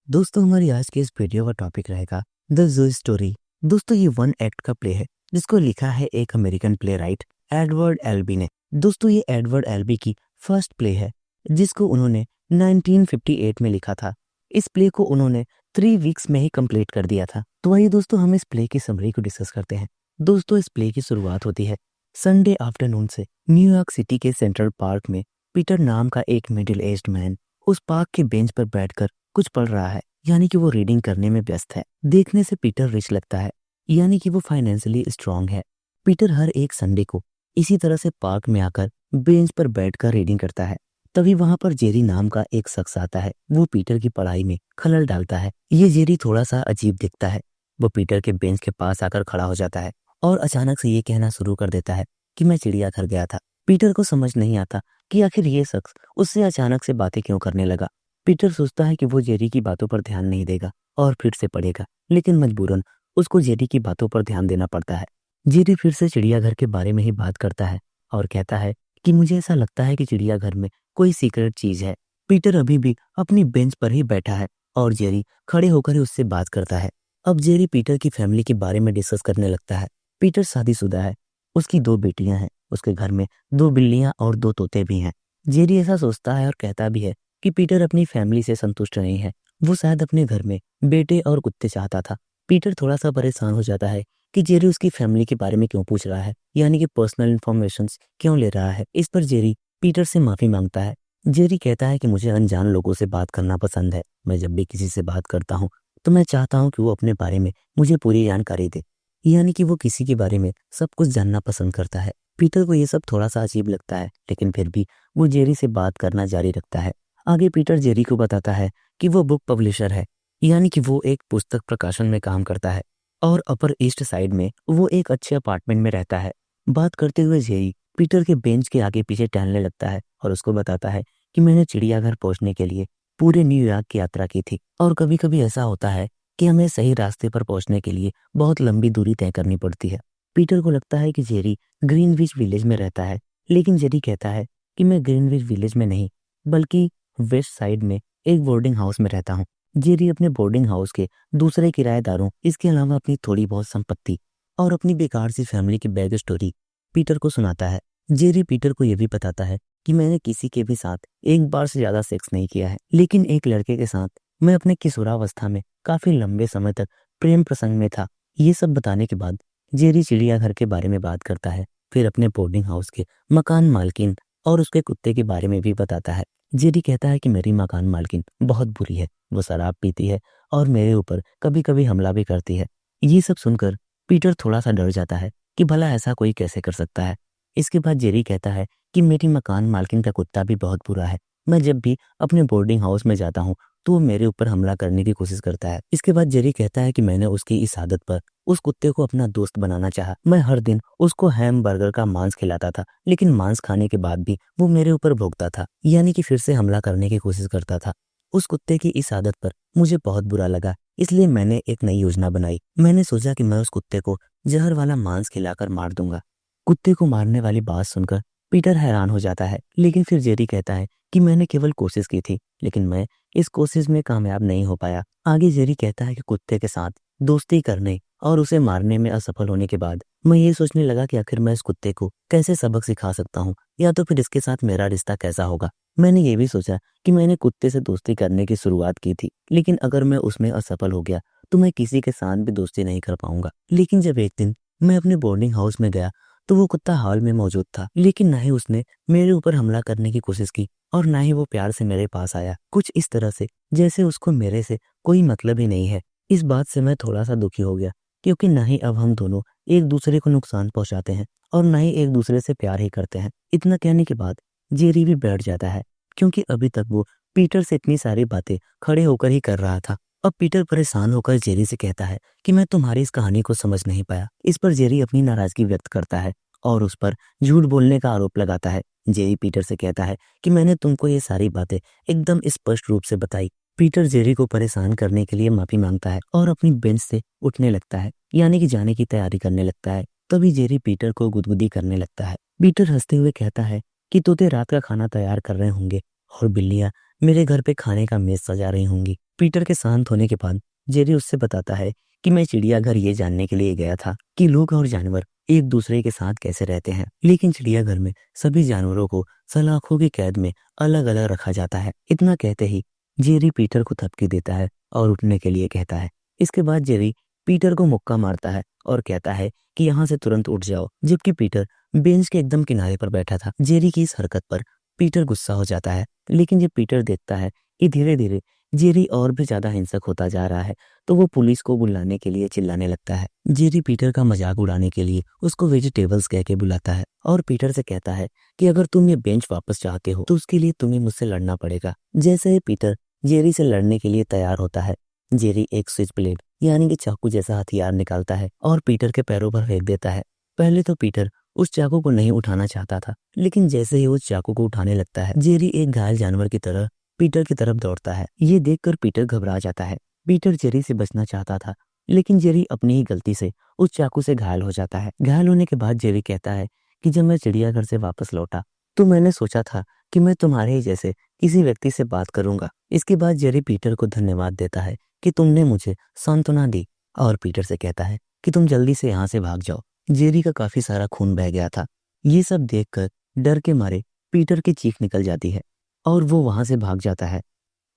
दोस्तों हमारी आज के इस वीडियो का टॉपिक रहेगा द जू स्टोरी। दोस्तों ये वन एक्ट का प्ले है जिसको लिखा है एक American play right Edward Elby ने। दोस्तों ये एडवर्ड एल्बी की फर्स्ट प्ले है जिसको उन्होंने 1958 में लिखा था। इस प्ले को उन्होंने 3 वीक्स में ही कंप्लीट कर दिया था। तो आइए दोस्तों हम इस प्ले की समरी को डिस्कस करते हैं। दोस्तों इस प्ले की शुरुआत होती है संडे आफ्टरनून से। न्यूयॉर्क सिटी के सेंट्रल पार्क में पीटर नाम का एक मिडिल एज्ड मैन उस पार्क के बेंच पर बैठकर कुछ पढ़ रहा है, यानी कि वो रीडिंग करने में व्यस्त है। देखने से पीटर रिच लगता है, यानी कि वो फाइनेंशियली स्ट्रांग है। पीटर हर एक संडे को इसी तरह से पार्क में आकर बेंच पर बैठकर रीडिंग करता है। तभी वहां पर जेरी नाम का एक शख्स आता है। वो पीटर की पढ़ाई में खलल डालता है। ये जेरी थोड़ा सा अजीब दिखता है। वो पीटर के बेंच के पास आकर खड़ा हो जाता है और अचानक से ये कहना शुरू कर देता है कि मैं चिड़ियाघर गया था। पीटर को समझ नहीं आता कि आखिर ये शख्स उससे अचानक से बातें क्यों करने लगा। पीटर सोचता है कि वो जेरी की बातों पर ध्यान नहीं देगा और फिर से पढ़ेगा, लेकिन मजबूरन उसको जेरी की बातों पर ध्यान देना पड़ता है। जेरी फिर से चिड़ियाघर के बारे में ही बात करता है और कहता है कि मुझे ऐसा लगता है कि चिड़ियाघर में कोई सीक्रेट चीज है। पीटर अभी भी अपनी बेंच पर ही बैठा है और जेरी खड़े होकर ही उससे बात करता है। अब जेरी पीटर की फैमिली के बारे में डिस्कस करने लगता है। पीटर शादीशुदा है, उसकी 2 बेटियां हैं, उसके घर में 2 बिल्लियां और 2 तोते भी हैं। जेरी ऐसा सोचता है और कहता भी है कि पीटर अपनी फैमिली से संतुष्ट नहीं है। वो शायद अपने घर में बेटे और कुत्ते चाहता था। पीटर थोड़ा सा परेशान हो जाता है कि जेरी उसकी फैमिली के बारे में क्यों पूछ रहा है, यानी कि पर्सनल इन्फॉर्मेशन क्यों ले रहा है। इस पर जेरी पीटर से माफी मांगता है। जेरी कहता है कि मुझे अनजान लोगों से बात करना पसंद है। मैं जब भी किसी से बात करता हूँ तो मैं चाहता हूँ कि वो अपने बारे में मुझे पूरी जानकारी दे, यानी कि वो किसी के बारे में सब कुछ जानना पसंद करता है। पीटर को ये सब थोड़ा सा अजीब लगता है, लेकिन फिर भी वो जेरी से बात करना जारी रखता है। आगे पीटर जेरी को बताता है कि वो बुक पब्लिशर है, यानी कि वो एक पुस्तक प्रकाशन में काम करता है और अपर ईस्ट साइड में वो एक अच्छे अपार्टमेंट में रहता है। बात करते हुए जेरी पीटर के बेंच के आगे पीछे टहलने लगता है और उसको बताता है कि मैंने चिड़ियाघर पहुंचने के लिए पूरे न्यूयॉर्क की यात्रा की थी और कभी कभी ऐसा होता है कि हमें सही रास्ते पर पहुंचने के लिए बहुत लंबी दूरी तय करनी पड़ती है। पीटर को लगता है कि जेरी ग्रीनविच विलेज में रहता है, लेकिन जेरी कहता है कि मैं ग्रीनविच विलेज में नहीं बल्कि वेस्ट साइड में एक बोर्डिंग हाउस में रहता हूँ। जेरी अपने बोर्डिंग हाउस के दूसरे किराएदारों, इसके अलावा अपनी थोड़ी बहुत संपत्ति और अपनी बेकार सी फैमिली की बैक स्टोरी पीटर को सुनाता है। जेरी पीटर को यह भी बताता है कि मैंने किसी के भी साथ एक बार से ज्यादा सेक्स नहीं किया है, लेकिन एक लड़के के साथ मैं अपने किशोरावस्था में काफी लंबे समय तक प्रेम प्रसंग में था। ये सब बताने के बाद जेरी चिड़ियाघर के बारे में बात करता है, फिर अपने बोर्डिंग हाउस के मकान मालकिन और उसके कुत्ते के बारे में भी बताता है। जेरी कहता है कि मेरी मकान मालकिन बहुत बुरी है, वो शराब पीती है और मेरे ऊपर कभी कभी हमला भी करती है। ये सब सुनकर पीटर थोड़ा सा डर जाता है कि भला ऐसा कोई कैसे कर सकता है। इसके बाद जेरी कहता है कि मेरी मकान मालकिन का कुत्ता भी बहुत बुरा है। मैं जब भी अपने बोर्डिंग हाउस में जाता हूँ तो वो मेरे ऊपर हमला करने की कोशिश करता है। इसके बाद जेरी कहता है कि मैंने उसकी इस आदत पर उस कुत्ते को अपना दोस्त बनाना चाहा। मैं हर दिन उसको हैम बर्गर का मांस खिलाता था, लेकिन मांस खाने के बाद भी वो मेरे ऊपर भौंकता था, यानी कि फिर से हमला करने की कोशिश करता था। उस कुत्ते की इस आदत पर मुझे बहुत बुरा लगा, इसलिए मैंने एक नई योजना बनाई। मैंने सोचा कि मैं उस कुत्ते को जहर वाला मांस खिलाकर मार दूंगा। कुत्ते को मारने वाली बात सुनकर पीटर हैरान हो जाता है, लेकिन फिर जेरी कहता है कि मैंने केवल कोशिश की थी, लेकिन मैं इस कोशिश में कामयाब नहीं हो पाया। आगे जेरी कहता है कि कुत्ते के साथ दोस्ती करने और उसे मारने में असफल होने के बाद मैं ये सोचने लगा कि आखिर मैं इस कुत्ते को कैसे सबक सिखा सकता हूँ, या तो फिर इसके साथ मेरा रिश्ता कैसा होगा। मैंने ये भी सोचा कि मैंने कुत्ते से दोस्ती करने की शुरुआत की थी, लेकिन अगर मैं उसमें असफल हो गया तो मैं किसी के साथ भी दोस्ती नहीं कर पाऊंगा। लेकिन जब एक दिन मैं अपने बोर्डिंग हाउस में गया तो वो कुत्ता हॉल में मौजूद था, लेकिन ना ही उसने मेरे ऊपर हमला करने की कोशिश की और ना ही वो प्यार से मेरे पास आया। कुछ इस तरह से जैसे उसको मेरे से कोई मतलब ही नहीं है। इस बात से मैं थोड़ा सा दुखी हो गया, क्योंकि ना ही अब हम दोनों एक दूसरे को नुकसान पहुंचाते हैं और ना ही एक दूसरे से प्यार ही करते हैं। इतना कहने के बाद जेरी भी बैठ जाता है, क्योंकि अभी तक वो पीटर से इतनी सारी बातें खड़े होकर ही कर रहा था। अब पीटर परेशान होकर जेरी से कहता है कि मैं तुम्हारी इस कहानी को समझ नहीं पाया। इस पर जेरी अपनी नाराजगी व्यक्त करता है और उस पर झूठ बोलने का आरोप लगाता है। जेरी पीटर से कहता है कि मैंने तुमको ये सारी बातें एकदम स्पष्ट रूप से बताई। पीटर जेरी को परेशान करने के लिए माफी मांगता है और अपनी बेंच से उठने लगता है, यानी कि जाने की तैयारी करने लगता है। तभी जेरी पीटर को गुदगुदी करने लगता है। पीटर हंसते हुए कहता है कि तोते रात का खाना तैयार कर रहे होंगे और बिल्लियां मेरे घर पे खाने का मेज़ सजा रही होंगी। पीटर के शांत होने के बाद जेरी उससे बताता है कि मैं चिड़ियाघर ये जानने के लिए गया था कि लोग और जानवर एक दूसरे के साथ कैसे रहते हैं, लेकिन चिड़ियाघर में सभी जानवरों को सलाखों की कैद में अलग अलग रखा जाता है। इतना कहते ही जेरी पीटर को थपकी देता है और उठने के लिए कहता है। इसके बाद जेरी पीटर को मुक्का मारता है और कहता है कि यहाँ से तुरंत उठ जाओ, जबकि पीटर बेंच के एकदम किनारे पर बैठा था। जेरी की इस हरकत पर पीटर गुस्सा हो जाता है, लेकिन जब पीटर देखता है कि धीरे धीरे जेरी और भी ज्यादा हिंसक होता जा रहा है, तो वो पुलिस को बुलाने के लिए चिल्लाने लगता है। जेरी पीटर का मजाक उड़ाने के लिए उसको वेजिटेबल्स कह के बुलाता है और पीटर से कहता है कि अगर तुम ये बेंच वापस चाहते हो तो उसके लिए तुम्हें मुझसे लड़ना पड़ेगा। जैसे ही पीटर जेरी से लड़ने के लिए तैयार होता है, जेरी एक स्विच ब्लेड यानी कि चाकू जैसा हथियार निकालता है और पीटर के पैरों पर फेंक देता है। पहले तो पीटर उस चाकू को नहीं उठाना चाहता था, लेकिन जैसे ही उस चाकू को उठाने लगता है, जेरी एक घायल जानवर की तरह पीटर की तरफ दौड़ता है। ये देखकर पीटर घबरा जाता है। पीटर जेरी से बचना चाहता था, लेकिन जेरी अपनी ही गलती से उस चाकू से घायल हो जाता है। घायल होने के बाद जेरी कहता है कि जब मैं चिड़ियाघर से वापस लौटा तो मैंने सोचा था कि मैं तुम्हारे ही जैसे किसी व्यक्ति से बात करूंगा। इसके बाद जेरी पीटर को धन्यवाद देता है कि तुमने मुझे सांत्वना दी और पीटर से कहता है कि तुम जल्दी से यहाँ से भाग जाओ। जेरी का काफी सारा खून बह गया था। ये सब देखकर डर के मारे पीटर की चीख निकल जाती है और वो वहां से भाग जाता है।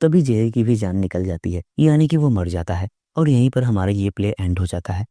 तभी जेरी की भी जान निकल जाती है, यानी कि वो मर जाता है और यहीं पर हमारा ये प्ले एंड हो जाता है।